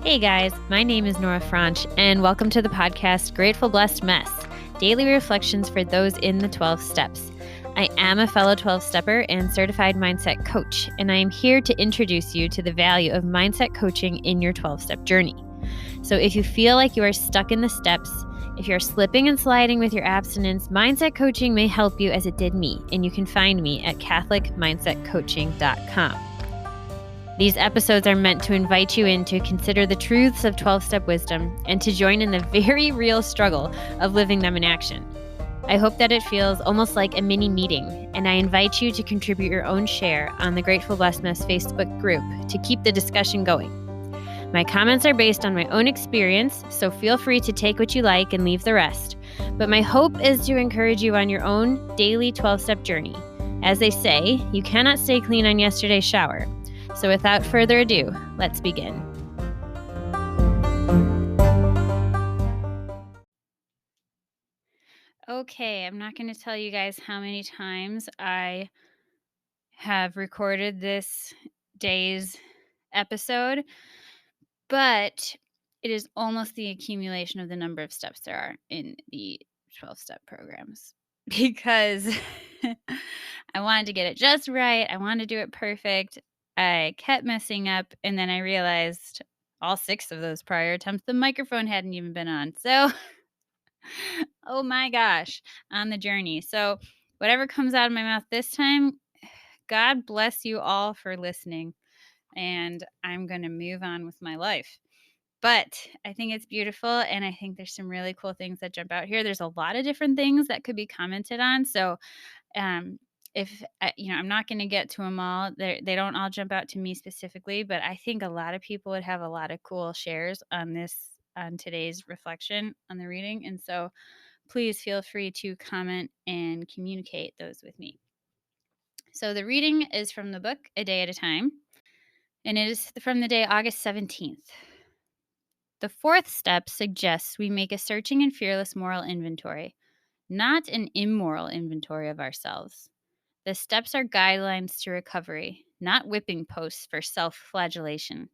Hey guys, my name is Nora Franch, and welcome to the podcast Grateful Blessed Mess, daily reflections for those in the 12 steps. I am a fellow 12-stepper and certified mindset coach, and I am here to introduce you to the value of mindset coaching in your 12-step journey. So if you feel like you are stuck in the steps, if you're slipping and sliding with your abstinence, mindset coaching may help you as it did me, and you can find me at CatholicMindsetCoaching.com. These episodes are meant to invite you in to consider the truths of 12-step wisdom and to join in the very real struggle of living them in action. I hope that it feels almost like a mini meeting, and I invite you to contribute your own share on the Grateful Blessedness Facebook group to keep the discussion going. My comments are based on my own experience, so feel free to take what you like and leave the rest. But my hope is to encourage you on your own daily 12-step journey. As they say, you cannot stay clean on yesterday's shower. So without further ado, let's begin. Okay, I'm not going to tell you guys how many times I have recorded this day's episode, but it is almost the accumulation of the number of steps there are in the 12-step programs because I wanted to get it just right. I wanted to do it perfect. I kept messing up, and then I realized all 6 of those prior attempts, the microphone hadn't even been on. So, oh my gosh, on the journey. So, whatever comes out of my mouth this time, God bless you all for listening. And I'm going to move on with my life. But I think it's beautiful, and I think there's some really cool things that jump out here. There's a lot of different things that could be commented on. So, if I'm not going to get to them all. They don't all jump out to me specifically, but I think a lot of people would have a lot of cool shares on today's reflection on the reading. And so please feel free to comment and communicate those with me. So the reading is from the book A Day at a Time, and it is from the day August 17th. The 4th step suggests we make a searching and fearless moral inventory, not an immoral inventory of ourselves. The steps are guidelines to recovery, not whipping posts for self-flagellation.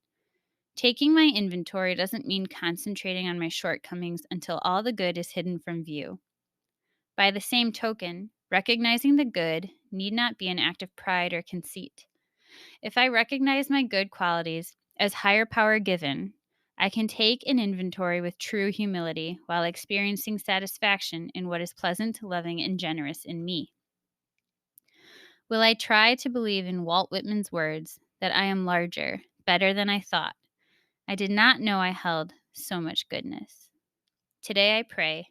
Taking my inventory doesn't mean concentrating on my shortcomings until all the good is hidden from view. By the same token, recognizing the good need not be an act of pride or conceit. If I recognize my good qualities as higher power given, I can take an inventory with true humility while experiencing satisfaction in what is pleasant, loving, and generous in me. Will I try to believe in Walt Whitman's words that I am larger, better than I thought? I did not know I held so much goodness. Today I pray,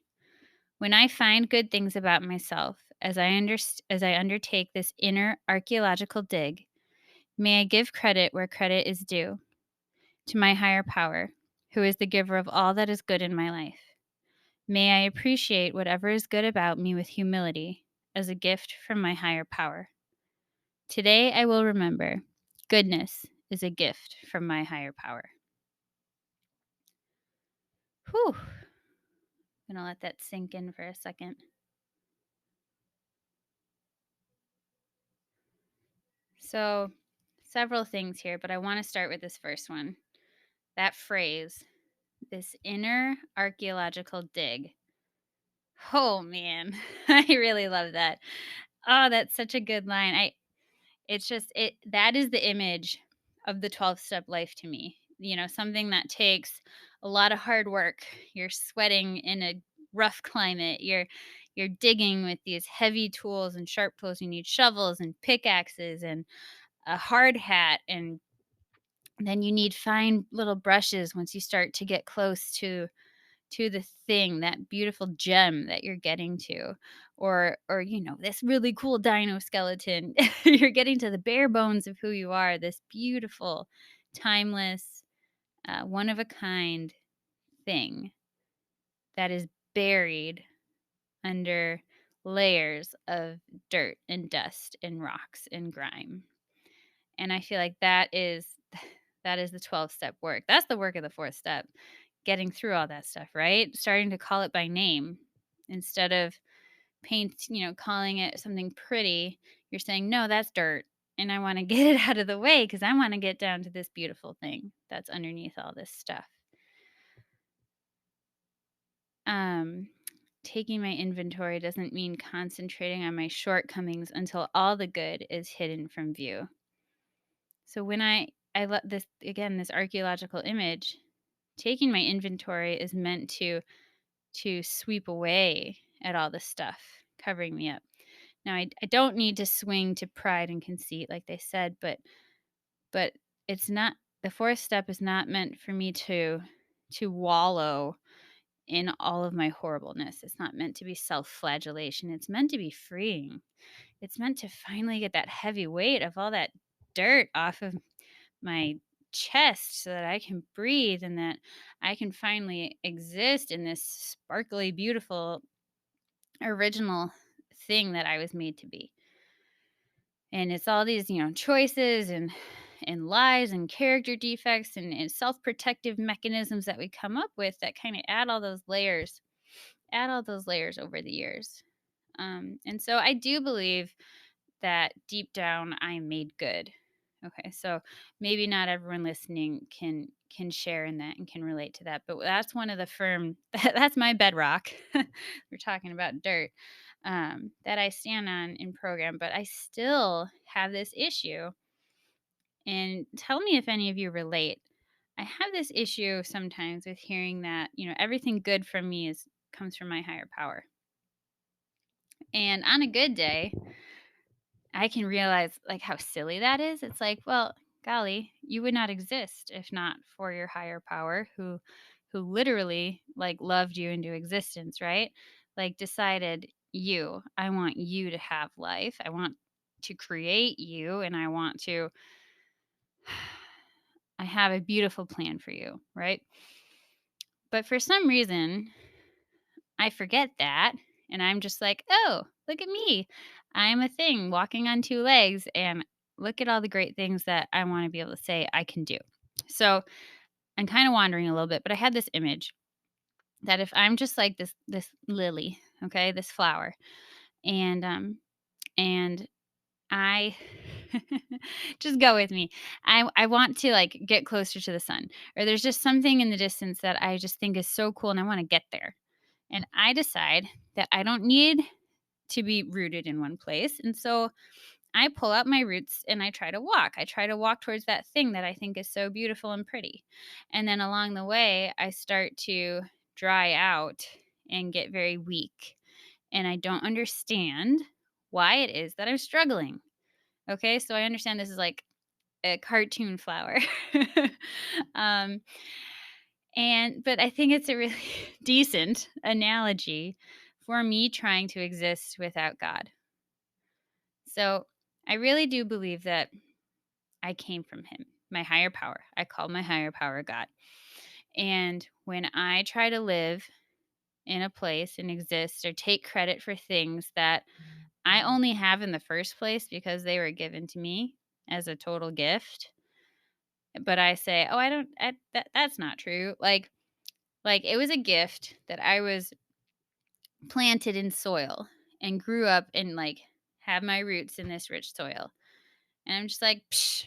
when I find good things about myself as I undertake this inner archaeological dig, may I give credit where credit is due to my higher power, who is the giver of all that is good in my life. May I appreciate whatever is good about me with humility as a gift from my higher power. Today I will remember, goodness is a gift from my higher power. Whew. I'm going to let that sink in for a second. So, several things here, but I want to start with this first one. That phrase, this inner archaeological dig. Oh man, I really love that. Oh, that's such a good line. That is the image of the 12-step life to me. Something that takes a lot of hard work. You're sweating in a rough climate. You're digging with these heavy tools and sharp tools. You need shovels and pickaxes and a hard hat, and then you need fine little brushes once you start to get close to the thing, that beautiful gem that you're getting to, or this really cool dino skeleton. You're getting to the bare bones of who you are, this beautiful, timeless, one of a kind thing that is buried under layers of dirt and dust and rocks and grime. And I feel like that is the 12-step work. That's the work of the 4th step. Getting through all that stuff, right? Starting to call it by name instead of calling it something pretty. You're saying, no, that's dirt. and I want to get it out of the way because I want to get down to this beautiful thing that's underneath all this stuff. Um, Taking my inventory doesn't mean concentrating on my shortcomings until all the good is hidden from view. So when I let this again, this archaeological image, taking my inventory is meant to sweep away at all the stuff covering me up. Now I don't need to swing to pride and conceit like they said, but it's not, the fourth step is not meant for me to wallow in all of my horribleness. It's not meant to be self-flagellation. It's meant to be freeing. It's meant to finally get that heavy weight of all that dirt off of my chest so that I can breathe and that I can finally exist in this sparkly, beautiful, original thing that I was made to be. And it's all these, choices and lies and character defects and self-protective mechanisms that we come up with that kind of add all those layers over the years. And so I do believe that deep down I am made good. Okay, so maybe not everyone listening can share in that and can relate to that, but that's one of the firm that's my bedrock. We're talking about dirt, that I stand on in program, but I still have this issue. And tell me if any of you relate. I have this issue sometimes with hearing that everything good from me is comes from my higher power. And on a good day, I can realize like how silly that is. It's like, well, golly, you would not exist if not for your higher power who literally like loved you into existence, right? Like decided I want you to have life. I want to create you and I have a beautiful plan for you, right? But for some reason, I forget that. And I'm just like, oh, look at me. I'm a thing walking on two legs. And look at all the great things that I want to be able to say I can do. So I'm kind of wandering a little bit, but I had this image that if I'm just like this lily, okay, this flower, and I just go with me. I want to like get closer to the sun, or there's just something in the distance that I just think is so cool and I want to get there. And I decide that I don't need to be rooted in one place. And so I pull out my roots and I try to walk. I try to walk towards that thing that I think is so beautiful and pretty. And then along the way, I start to dry out and get very weak. And I don't understand why it is that I'm struggling. Okay. So I understand this is like a cartoon flower. um, but I think it's a really decent analogy for me trying to exist without God. So I really do believe that I came from him, my higher power. I call my higher power God. And when I try to live in a place and exist or take credit for things that I only have in the first place because they were given to me as a total gift, but I say, "Oh, I don't that's not true." Like it was a gift that I was planted in soil and grew up and like have my roots in this rich soil. And I'm just like, Psh,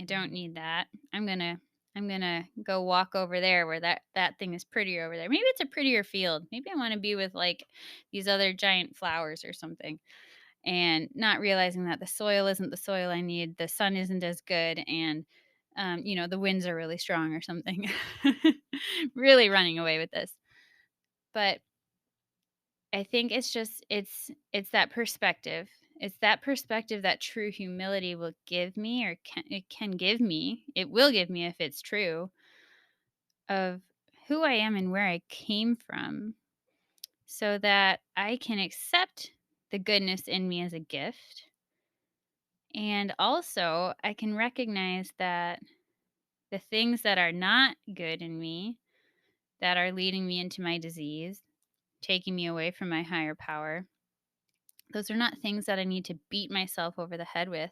I don't need that. I'm gonna go walk over there where that thing is prettier over there. Maybe it's a prettier field. Maybe I want to be with like these other giant flowers or something. And not realizing that the soil isn't the soil I need, the sun isn't as good, and the winds are really strong or something. Really running away with this. But I think it's that perspective. It's that perspective that true humility will give me, or can give me. It will give me if it's true, of who I am and where I came from, so that I can accept the goodness in me as a gift. And also, I can recognize that the things that are not good in me, that are leading me into my disease, taking me away from my higher power, those are not things that I need to beat myself over the head with.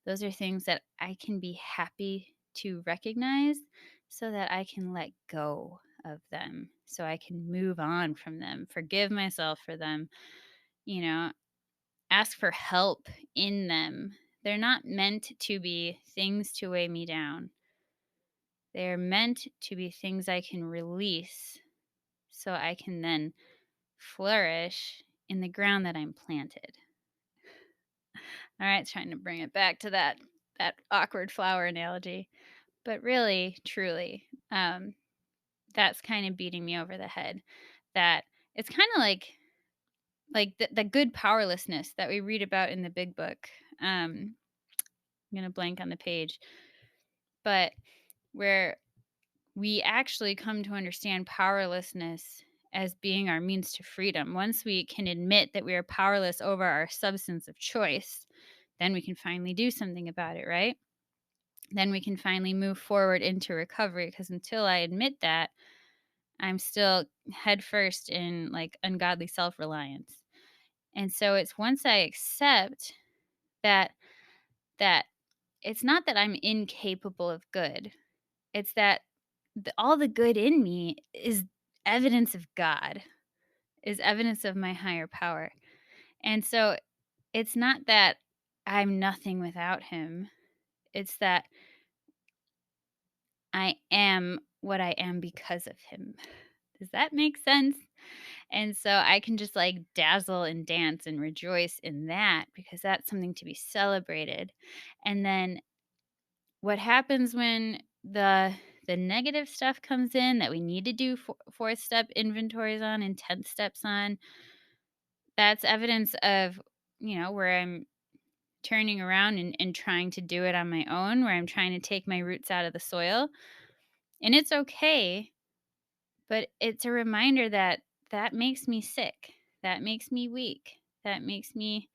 Those are things that I can be happy to recognize so that I can let go of them, so I can move on from them, forgive myself for them, you know, ask for help in them They're not meant to be things to weigh me down. They're meant to be things I can release so I can then flourish in the ground that I'm planted. All right, trying to bring it back to that awkward flower analogy. But really, truly, that's kind of beating me over the head. That it's kind of like the good powerlessness that we read about in the big book. I'm gonna blank on the page, but where we actually come to understand powerlessness as being our means to freedom. Once we can admit that we are powerless over our substance of choice, then we can finally do something about it, right? Then we can finally move forward into recovery, because until I admit that, I'm still headfirst in like ungodly self-reliance. And so it's once I accept that that it's not that I'm incapable of good. It's that all the good in me is evidence of God, is evidence of my higher power. And so it's not that I'm nothing without him. It's that I am what I am because of him. Does that make sense? And so I can just like dazzle and dance and rejoice in that, because that's something to be celebrated. And then what happens when the negative stuff comes in that we need to do fourth step inventories on and 10th steps on, that's evidence of, where I'm turning around and trying to do it on my own, where I'm trying to take my roots out of the soil. And it's okay, but it's a reminder that that makes me sick. That makes me weak. That makes me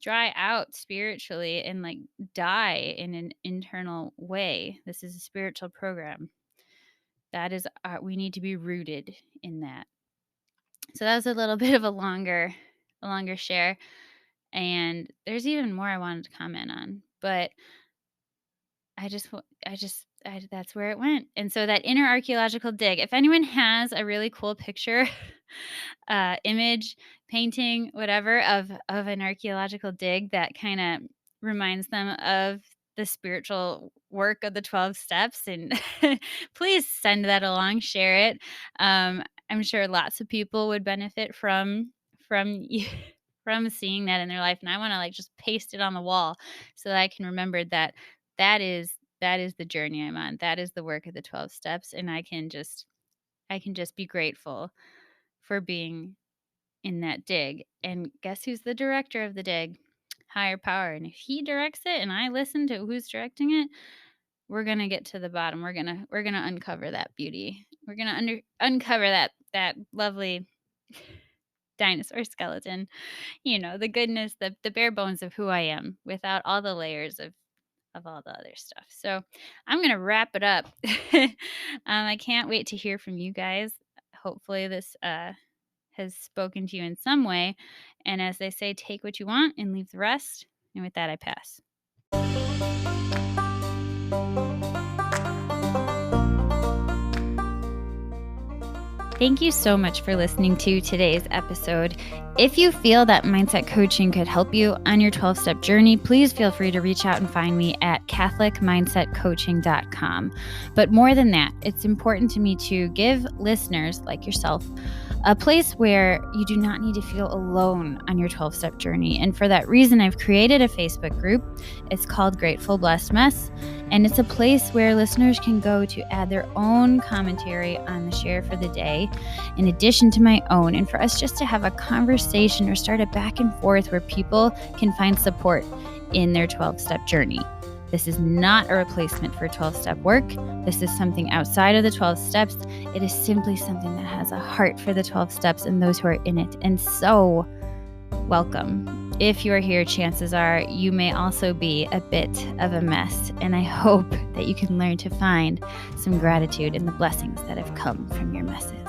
dry out spiritually and like die in an internal way. This is a spiritual program. That is, we need to be rooted in that. So that was a little bit of a longer share. And there's even more I wanted to comment on, but that's where it went. And so that inner archaeological dig, if anyone has a really cool picture, image, painting, whatever, of an archaeological dig that kind of reminds them of the spiritual work of the 12 steps, and please send that along, share it. I'm sure lots of people would benefit from from seeing that in their life, and I want to like just paste it on the wall so that I can remember that that is the journey I'm on. That is the work of the 12 steps, and I can just be grateful for being in that dig. And guess who's the director of the dig? Higher power. And if he directs it and I listen to who's directing it, we're going to get to the bottom. We're going to uncover that beauty. We're going to uncover that lovely dinosaur skeleton, the goodness, the bare bones of who I am without all the layers of all the other stuff. So I'm going to wrap it up. I can't wait to hear from you guys. Hopefully this has spoken to you in some way. And as they say, take what you want and leave the rest. And with that, I pass. Thank you so much for listening to today's episode. If you feel that mindset coaching could help you on your 12-step journey, please feel free to reach out and find me at catholicmindsetcoaching.com. But more than that, it's important to me to give listeners like yourself a place where you do not need to feel alone on your 12-step journey. And for that reason, I've created a Facebook group. It's called Grateful Blessed Mess. And it's a place where listeners can go to add their own commentary on the share for the day, in addition to my own, and for us just to have a conversation or start a back and forth where people can find support in their 12-step journey. This is not a replacement for 12-step work. This is something outside of the 12 steps. It is simply something that has a heart for the 12 steps and those who are in it. And so, welcome. If you are here, chances are you may also be a bit of a mess. And I hope that you can learn to find some gratitude in the blessings that have come from your messes.